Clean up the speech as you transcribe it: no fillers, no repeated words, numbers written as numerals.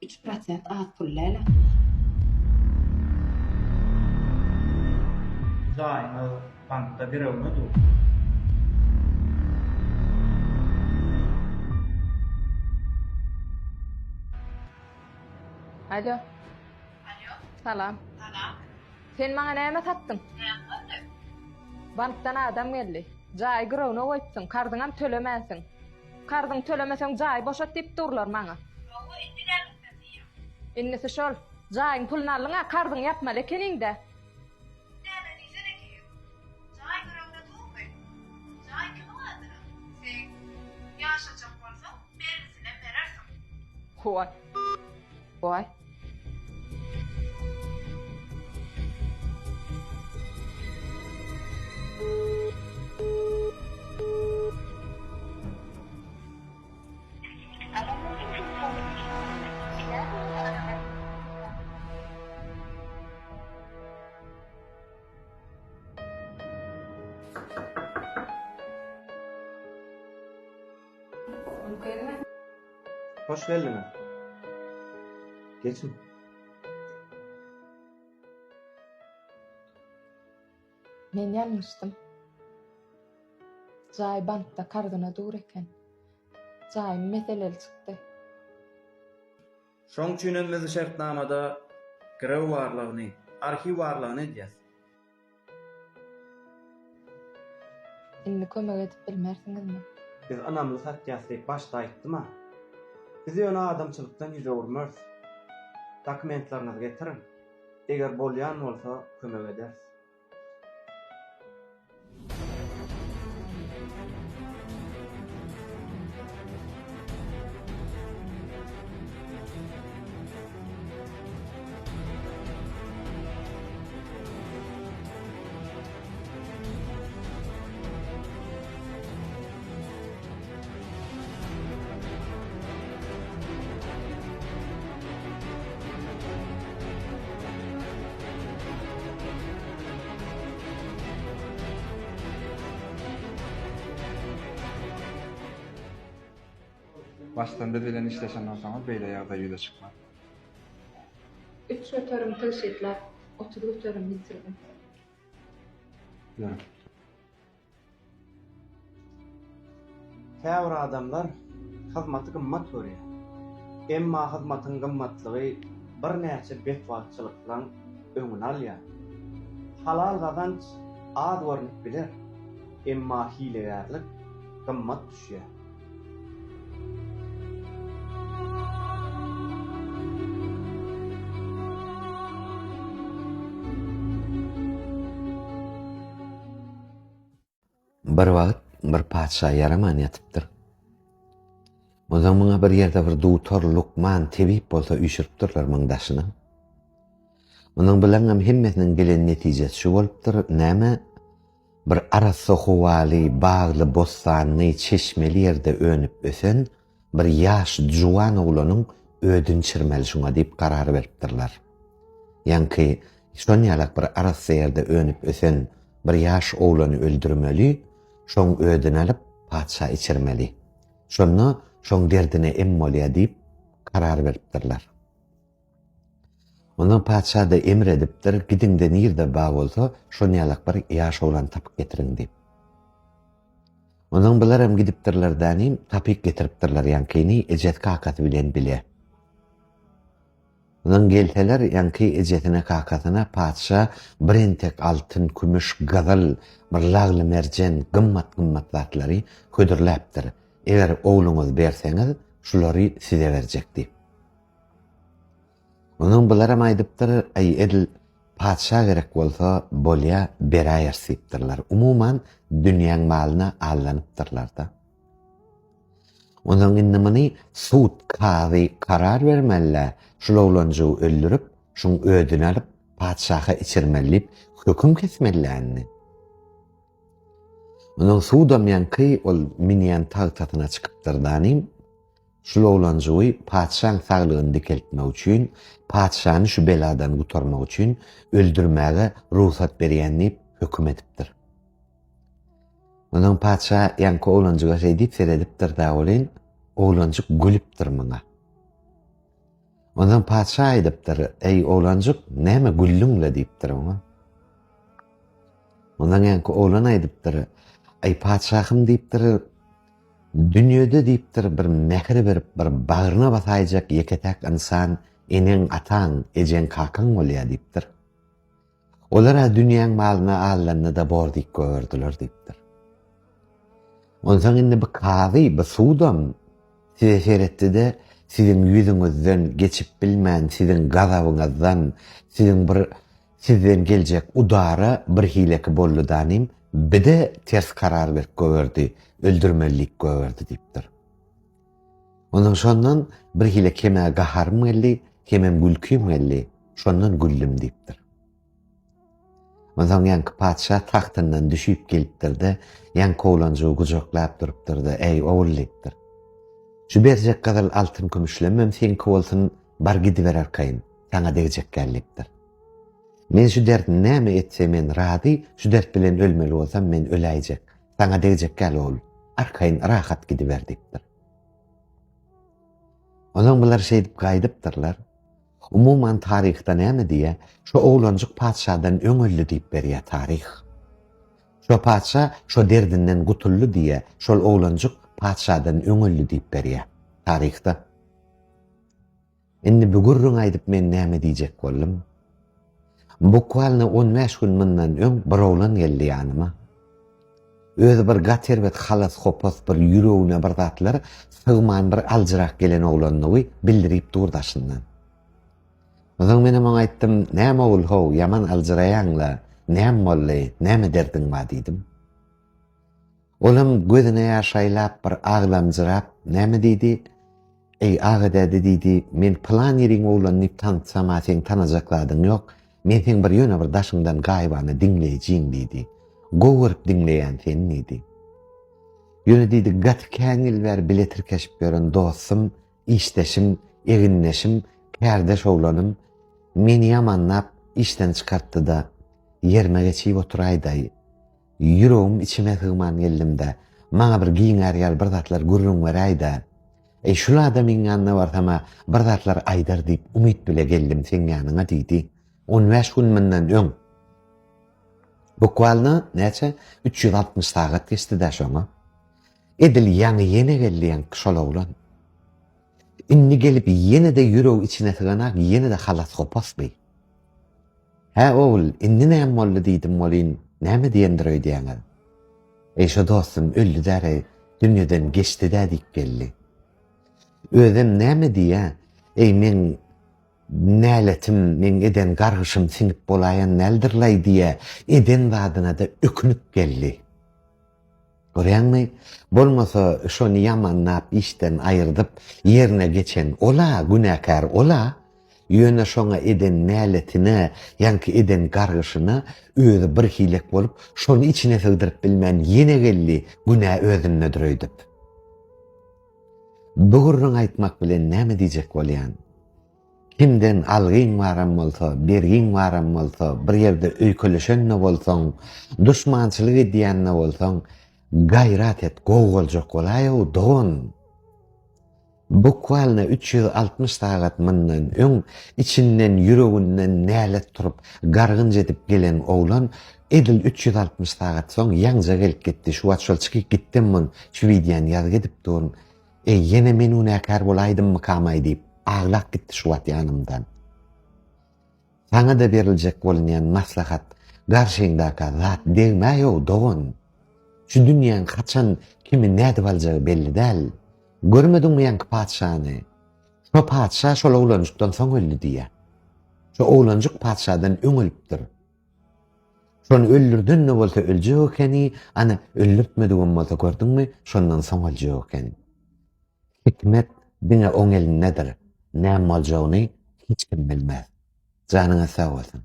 3% az pullayla. Zaýmy bankda girewmedu. Alo, Alo, salam. salam. Sen maňa näme satdyň? Näme? Bankdan adam geldi. Jaý girawna goýpdyň, kardyňam tölemäsiň. Kardyň tölemeseň jaý boşat diýip durlar maňa. Owa indi derdi. Innisi şol, jaýyň pulunu alňa, kardyň ýapmaly ekeninde. Näme diýsene ki? Jaý görewde durby. Jaý kim adyr? Sen ýaşajak bolsa, berisine berersiň. Hoy. Hoy. Hoş geldiniz. Geçin. Men ýalňyşdym. Jaý bankda kardyna dur eken. Jaý meseleli çykdy. Şoň üçin önümizde şertnamada girew barlygyny, arhiw barlygyny edýäs. Indi kömek edip bilmersiňizmi? Biz anamly satýas diýip başda aýtdyma. Bizi ýöne adamçylykdan ýüze urmaz. Dokumentlaryňyzy getirin. Eger bolýan bolsa kömek edersiz. Baştan bilen işleşenden sonra beýle ýagdaý ýüze çykmaz. 3 götürüm tygşytlar, 30 götürüm bitirdim. Ýörüm. Täwir adamlar hyzmaty gymmat görýär. Emma hyzmatyň gymmatlygy bir näçe betwagçylykdan öňüne alýar. Halal gazanç az görnüp biler. Emma hilegärlik gymmat düşýär. Bir wagt bir padşah yaraman ýatypdyr. O zamana bir ýerde bir dutor Lukman tebip bolsa üýşüripdirler maňdaşyna. Onuň bilen hem hemmesiniň gelen netijesi şu bolupdyr. Näme? Bir aras sohuwaly, bagly, bostanly, çeşmeli ýerde önüp ösen bir ýaş juwan oglanyň ödün çirmeli şuňa diýip karar beripdirler. Ýanky şoň ýalak bir aras ýerde önüp ösen bir ýaş oglany öldürmeli, şoň ödün alyp padşah içirmeli. Şonu şoň derdine emmolýa diýip karar beripdirler. Onuň padşah da emir edipdir, gidinde nirde ba bolsa şoň ýalak bir ýaş oglan tapyp getiriň diýip. Onuň biler hem gidipdirler danym tapyp getiripdirler ýankyny ejet kakaty bilen bile. Onuň gelseler ýanky ejetine kakatyna padşah birentek altyn, kümüş, gazal, bir lagly merjen, gymmat zatlary ködürläpdir. Eger ogluňyz berseňiz, şulary size berjek diýip. Onuň biler hem aýdypdyr, "Ey edil, padşah gerek bolsa bolýa beraýar" diýipdirler. Umuman dünýäň malyna allanypdyrlar da. Onuň indimini sud kazy karar bermelle, şol oglanjy öldürip, şoň ödün alyp padşaha içirmelip höküm kesmellärini. Onuň sudam ýanky ol minýan tagtatyna çykypdyr danym. Şol oglanjy padşahyň saglygyny dikeltmek üçin, padşahyny şu beladan gutarmak üçin öldürmäge ruhsat berýän diýip höküm edipdir. Onuň padşah ýanky oglanjyga şey diýip seredipdir da olin, oglanjy gülüpdir maňa. Ondan padşa aýdypdyr, "Ey oglanjyk, näme güllüňle?" diýipdir ona. Ondan ýa-ni oglan aýdypdyr, "Ey padşahym" diýipdir, "Dünýede diýipdir bir mehri berip, bir bagyryna basaýjak ýeketek insan eneň ataň, ejeň kakaň bolýar" diýipdir. "Olara dünýäň malyna alanyny da bor diýip gördiler" diýipdir. Ondan indi bu kazy, bu suwdam size seretdi-de sizin ýüzüňizden geçip bilmän sizin gazabyňyzdan, sizden geljek udara bir hileki boldy danym, bide ters karar berip göwerdi, öldürmelik göwerdi diýipdir. Ondan şondan bir hile keme gaharym geldi, kemem gülküm geldi, şondan güldüm diýipdir. Ondan ýa-ni padşah tahtyndan düşüp gelipdir-de, ýa-ni oglanjygy gujaklap durupdyr-da, "Ey ogul" diýipdir. "Şu berjek gadal altyn kümüşlemem senki bolsun, bar gidiber arkaýyn, sana degejek gelipdir. Men şu dert näme etse men razy, şu dert bilen ölmeli bolsam men öläýjek. Sana degejek gel ogul, arkaýyn rahat gidiber" diýipdir. Ondan bular şey diýip gaýdypdyrlar. Umuman taryhda näme diýe, şu oglanjyk padşadan öňelli diýip berýär taryh. Şu padşa şu derdinden gutully diýe, şol oglanjyk padşadan öňelli diýip berýär taryhda. Indi bu gurrun aýdyp men näme diýjek boldum? Bukvalny 15 gün mundan öň bir oglan geldi ýanyma. Özü bir gaterbet halas hopos bir ýüregine bir zatlar sygman bir aljyrak gelen oglanyny bildirip durdaşyndan. Oňa men ona aýtdym, "Näme ol how, yaman aljyraýanla, näme boldy, näme derdiň bar?" diýdim. Olam gözüne ýaşaýlap bir aglamjyrap, "Näme?" diýdi. "Ey ağa" diýdi, "Men plan ýeriň oglanyny tanysam, sen tanajakladyň ýok. Men sen bir ýöne bir daşyňdan gaýbany diňleýjin" diýdi. "Gowurup diňleýän sen" diýdi. "Ýöne" diýdi, "gat käňil ber biletir keşip beren dostum, işdeşim, eginneşim, kärdeş oglanym meni ýamanlap işden çykartdy-da ýerme geçip oturaýdy. Ýüregim içime sygman geldim-de, maňa bir giňär ýal bir zatlar gurrun beräýdi. Şol adamyň ýanyna barsama bir zatlar aýdar diýip umyt bile geldim sen ýanyna" diýdi. 15 gün mundan öň. Bukvalny näçe 360 sagat geçdi-de şoňa. Edil ýany ýene gelýän şol oglan. Indi gelip ýene de ýüreg içine syganak, ýene de halas hopasby. "Ha ogul, indi näme boldy" diýdim bolyn. "Näme diýendir öýdýäňiz?" "Şo dostum öldü däre, dünýeden geçdi-de" diýip geldi. Özüm näme diýä? "Ey men näletim, men eden gargyşym siňip bolaýan näldirlay" diýe eden wadyna da ökünüp geldi. Görýärmi? Bolmasa şonu ýamanlap işden aýyrdyp ýerine geçen ola, günäkär ola, ýöne şoňa eden näletine, ýanky eden gargyşyna özü bir hilek bolup, şonu içine sygdyryp bilmän ýene geldi, günä özüne dürüýdüp. Bu gurrun aýtmak bilen näme diýjek bolýan? Kimden algyň waram bolsa, bergiň waram bolsa, bir ýerde öýköleşenne bolsaň, duşmançylyk edýänne bolsaň, gayrat et, gowaljak bolaýa doň. Bukvalny 360 sagat mundan öň içinden ýüreginden nälet turup gargyn jedip gelen oglan edil 360 sagat soň ýaňja gelip gitdi. Şu wagt şol çykyp gitdimmin, şu widiýany ýazyp edip durun. Ýene men unäkär bolaýdymmy kamaý diýip aglak gitdi şu wagt ýanymdan. Sana da beriljek bolýan maslahat garşyňdaky zat degmäýo doň. Şu dünýäň kaçan kimi näde boljagy belli däl. Görmediňmi ýanky padşany? Şo padşa şol oglanjykdan soň öldü diýe. Şo oglanjyk padşadan öňelipdir. Şonu öldürdünmi bolsa öljek ekeni, ana öldürtmedigim bolsa gördüňmi, şondan soň öljek ekeni. Hikmet diňe oň elindedir. Näme boljagyny hiç kim bilmez. Janyňa sag bolsun.